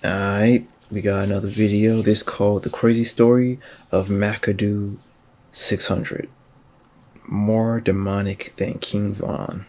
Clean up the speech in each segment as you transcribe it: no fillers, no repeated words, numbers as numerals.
Alright, we got another video. This called The Crazy Story of Makado 600. More demonic than King Von.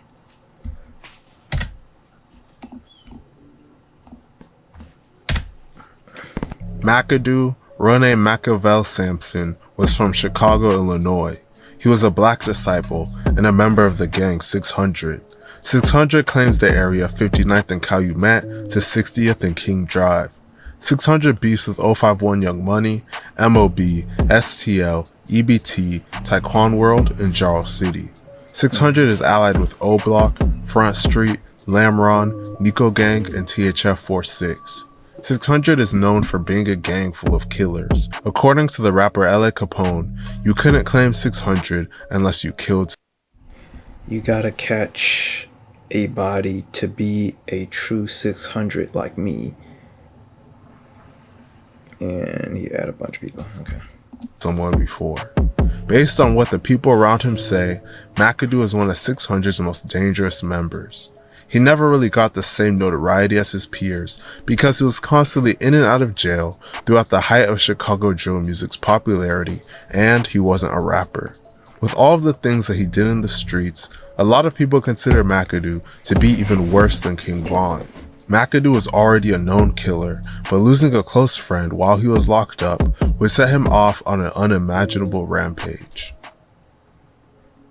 Makado, real name Machiavel Sampson, was from Chicago, Illinois. He was a black disciple and a member of the gang 600. 600 claims the area 59th and Calumet to 60th and King Drive. 600 beefs with 051 Young Money, MOB, STL, EBT, Taekwon World, and Jarl City. 600 is allied with O Block, Front Street, Lamron, Nico Gang, and THF 46. 600 is known for being a gang full of killers. According to the rapper L.A. Capone, you couldn't claim 600 unless you killed. You gotta catch a body to be a true 600 like me. And he had a bunch of people. Okay. Someone before. Based on what the people around him say, Makado is one of 600's most dangerous members. He never really got the same notoriety as his peers because he was constantly in and out of jail throughout the height of Chicago drill music's popularity, and he wasn't a rapper. With all of the things that he did in the streets, a lot of people consider Makado to be even worse than King Von. Makado was already a known killer, but losing a close friend while he was locked up would set him off on an unimaginable rampage.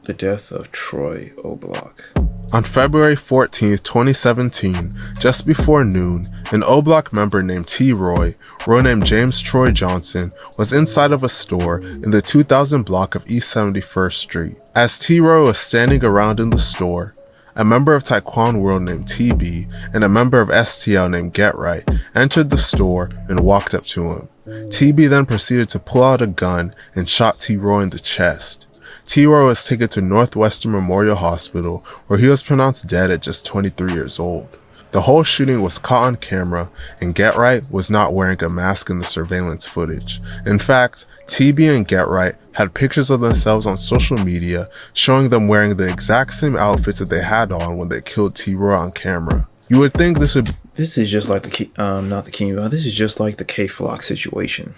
The death of Troy O Block. On February 14, 2017, just before noon, an O Block member named T-Roy, real name James Troy Johnson, was inside of a store in the 2000 block of East 71st Street. As T-Roy was standing around in the store, a member of Taekwon World named TB and a member of STL named Get Right entered the store and walked up to him. TB then proceeded to pull out a gun and shot T-Roy in the chest. T-Roy was taken to Northwestern Memorial Hospital, where he was pronounced dead at just 23 years old. The whole shooting was caught on camera, and Get Right was not wearing a mask in the surveillance footage. In fact, TB and Get Right had pictures of themselves on social media showing them wearing the exact same outfits that they had on when they killed T-Roy on camera. You would think this would... This is just like not the King Von. This is just like the K-Flock situation.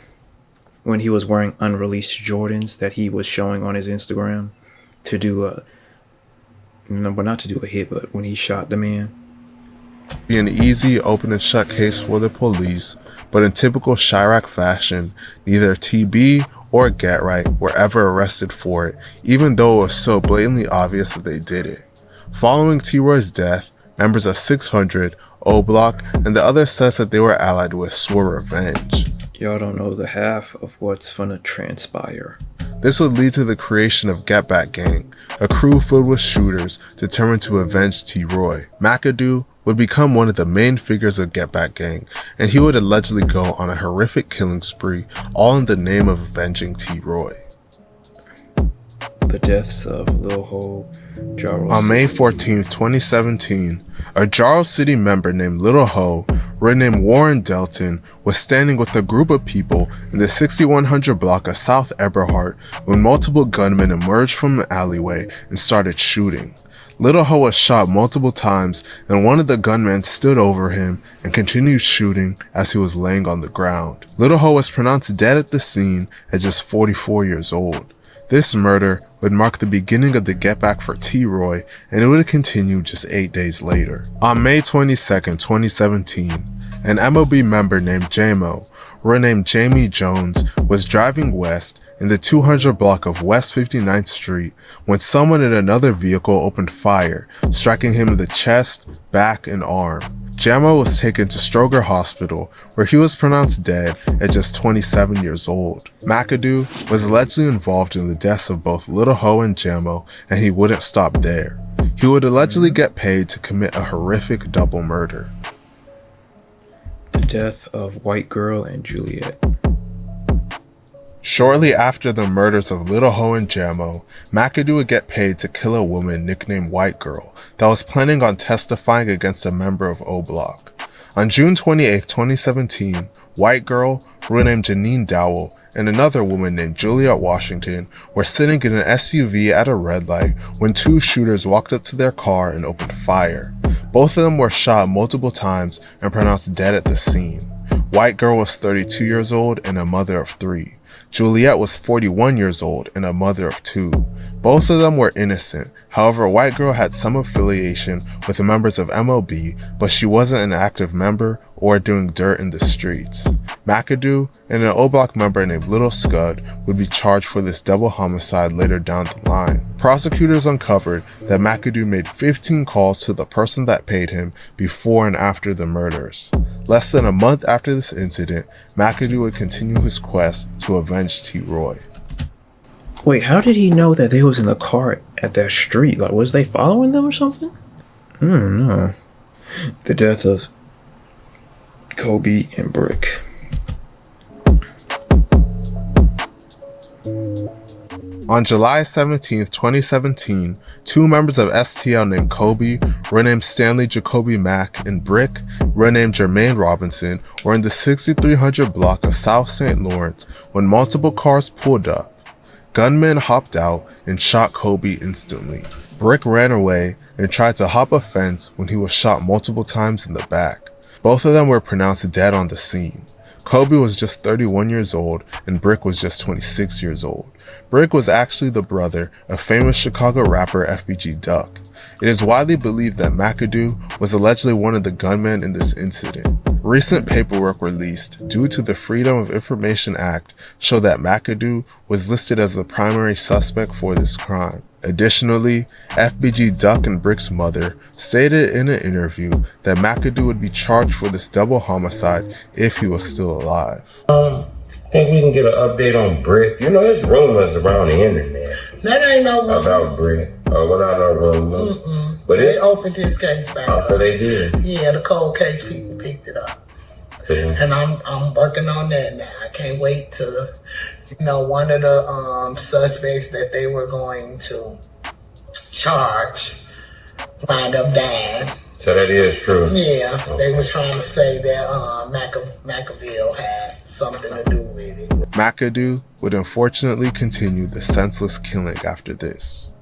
When he was wearing unreleased Jordans that he was showing on his Instagram to do a, but not to do a hit, but when he shot the man. Be an easy open and shut case for the police, but in typical Chirac fashion, neither TB or Get Right were ever arrested for it, even though it was so blatantly obvious that they did it. Following T-Roy's death, members of 600, O Block, and the others says that they were allied with swore revenge. Y'all don't know the half of what's finna transpire. This would lead to the creation of Get Back Gang, a crew filled with shooters determined to avenge T-Roy. Makado would become one of the main figures of Get Back Gang, and he would allegedly go on a horrific killing spree, all in the name of avenging T-Roy. The deaths of Lil Ho, Jarl On May City. 14, 2017, a Jarl City member named Little Ho, renamed Warren Delton, was standing with a group of people in the 6100 block of South Eberhart when multiple gunmen emerged from the alleyway and started shooting. Little Ho was shot multiple times, and one of the gunmen stood over him and continued shooting as he was laying on the ground. Little Ho was pronounced dead at the scene at just 44 years old. This murder would mark the beginning of the get back for T-Roy, and it would continue just 8 days later. On May 22, 2017, an MOB member named JMO, renamed Jamie Jones, was driving west in the 200 block of West 59th Street when someone in another vehicle opened fire, striking him in the chest, back, and arm. Jamo was taken to Stroger Hospital, where he was pronounced dead at just 27 years old. Makado was allegedly involved in the deaths of both Little Ho and Jamo, and he wouldn't stop there. He would allegedly get paid to commit a horrific double murder. The death of White Girl and Juliet. Shortly after the murders of Little Ho and Jamo, Makado would get paid to kill a woman nicknamed White Girl that was planning on testifying against a member of O Block. On June 28, 2017, White Girl, renamed Janine Dowell, and another woman named Juliet Washington were sitting in an SUV at a red light when two shooters walked up to their car and opened fire. Both of them were shot multiple times and pronounced dead at the scene. White girl was 32 years old and a mother of 3. Juliet was 41 years old and a mother of 2. Both of them were innocent. However, White girl had some affiliation with the members of MLB, but she wasn't an active member or doing dirt in the streets. Makado and an O-Block member named Little Scud would be charged for this double homicide later down the line. Prosecutors uncovered that Makado made 15 calls to the person that paid him before and after the murders. Less than a month after this incident, Makado would continue his quest to avenge T. Roy. Wait, how did he know that they was in the car at that street? Like, was they following them or something? I don't know. The death of Kobe and Brick. On July 17, 2017, 2 members of STL named Kobe, renamed Stanley Jacoby Mack, and Brick, renamed Jermaine Robinson, were in the 6300 block of South St. Lawrence when multiple cars pulled up. Gunmen hopped out and shot Kobe instantly. Brick ran away and tried to hop a fence when he was shot multiple times in the back. Both of them were pronounced dead on the scene. Kobe was just 31 years old and Brick was just 26 years old. Brick was actually the brother of famous Chicago rapper FBG Duck. It is widely believed that Makado was allegedly one of the gunmen in this incident. Recent paperwork released due to the Freedom of Information Act show that Makado was listed as the primary suspect for this crime. Additionally, FBG Duck and Brick's mother stated in an interview that Makado would be charged for this double homicide if he was still alive. Think we can get an update on Brick? You know, there's rumors around the internet. That ain't no rumor. About Brick. Oh, well, not no rumors. But they opened this case back up. So they did? Yeah, the cold case people picked it up. And I'm working on that now. I can't wait to, one of the suspects that they were going to charge wind up dying. So that is true? Yeah, they were trying to say that McAville had something to do with it. Makado would unfortunately continue the senseless killing after this.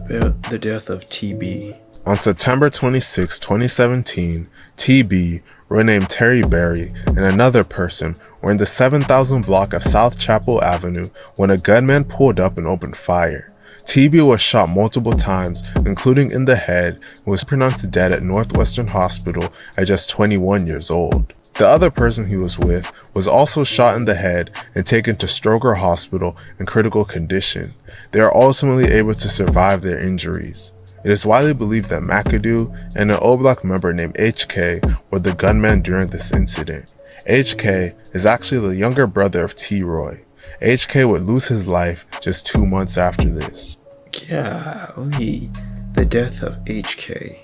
The death of TB. On September 26, 2017, TB, renamed Terry Berry, and another person were in the 7000 block of South Chapel Avenue when a gunman pulled up and opened fire. TB was shot multiple times, including in the head, and was pronounced dead at Northwestern Hospital at just 21 years old. The other person he was with was also shot in the head and taken to Stroger Hospital in critical condition. They are ultimately able to survive their injuries. It is widely believed that Makado and an O-Block member named HK were the gunmen during this incident. HK is actually the younger brother of T. Roy. HK would lose his life just 2 months after this. Golly, the death of HK.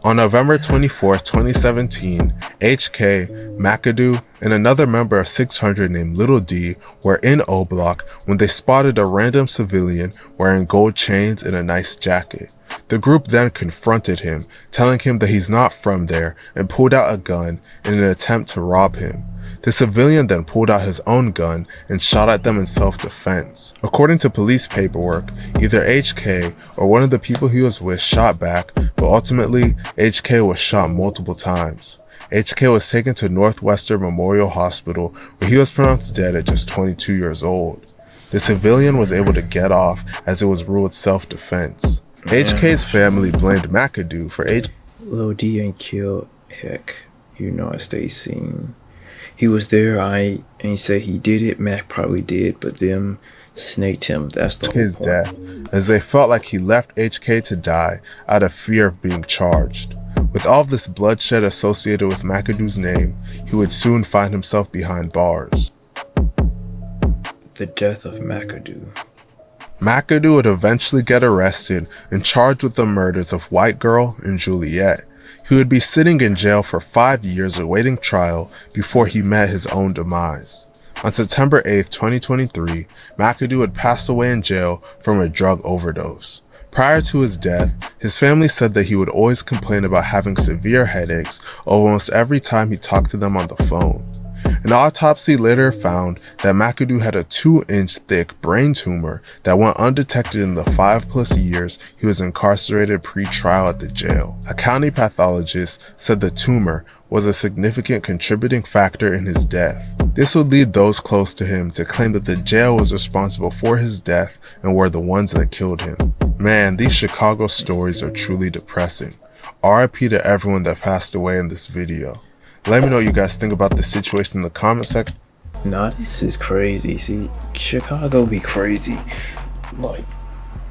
On November 24, 2017, HK, Makado, and another member of 600 named Little D were in O-Block when they spotted a random civilian wearing gold chains and a nice jacket. The group then confronted him, telling him that he's not from there, and pulled out a gun in an attempt to rob him. The civilian then pulled out his own gun and shot at them in self-defense. According to police paperwork, either HK or one of the people he was with shot back, but ultimately HK was shot multiple times. HK was taken to Northwestern Memorial Hospital where he was pronounced dead at just 22 years old. The civilian was able to get off as it was ruled self-defense. HK's family blamed Makado for Lil D ain't killed. Heck, I stay seen. He was there, I ain't say he did it. Mac probably did, but them snaked him. That's the his whole point. death, as they felt like he left HK to die out of fear of being charged. With all of this bloodshed associated with Makado's name, he would soon find himself behind bars. The death of Makado. Makado would eventually get arrested and charged with the murders of White Girl and Juliet. He would be sitting in jail for 5 years awaiting trial before he met his own demise. On September 8, 2023, Makado had passed away in jail from a drug overdose. Prior to his death, his family said that he would always complain about having severe headaches almost every time he talked to them on the phone. An autopsy later found that Makado had a 2-inch thick brain tumor that went undetected in the 5+ years he was incarcerated pre-trial at the jail. A county pathologist said the tumor was a significant contributing factor in his death. This would lead those close to him to claim that the jail was responsible for his death and were the ones that killed him. Man, these Chicago stories are truly depressing. RIP to everyone that passed away in this video. Let me know what you guys think about the situation in the comment section. Nah, this is crazy. See, Chicago be crazy. Like,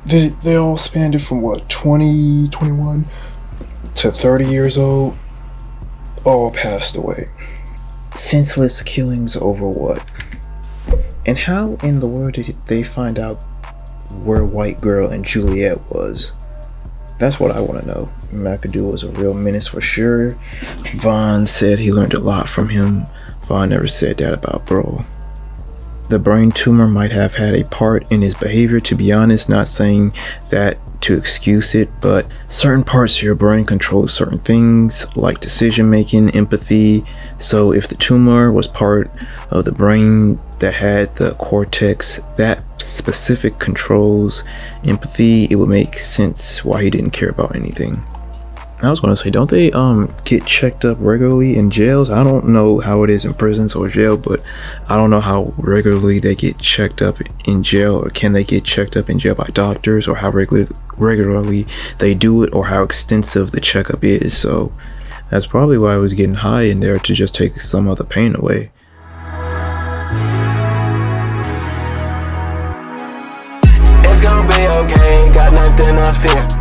they all spanned it from what, 20, 21 to 30 years old? All passed away. Senseless killings over what? And how in the world did they find out where White Girl and Juliet was? That's what I want to know. Makado was a real menace for sure. Vaughn said he learned a lot from him. Vaughn never said that about bro. The brain tumor might have had a part in his behavior, to be honest, not saying that to excuse it, but certain parts of your brain control certain things like decision making, empathy. So if the tumor was part of the brain that had the cortex that specific controls empathy, it would make sense why he didn't care about anything. I was going to say, don't they get checked up regularly in jails? I don't know how it is in prisons or jail, but I don't know how regularly they get checked up in jail, or can they get checked up in jail by doctors, or how regularly they do it, or how extensive the checkup is. So that's probably why I was getting high in there, to just take some of the pain away. It's gonna be okay, got nothing to fear.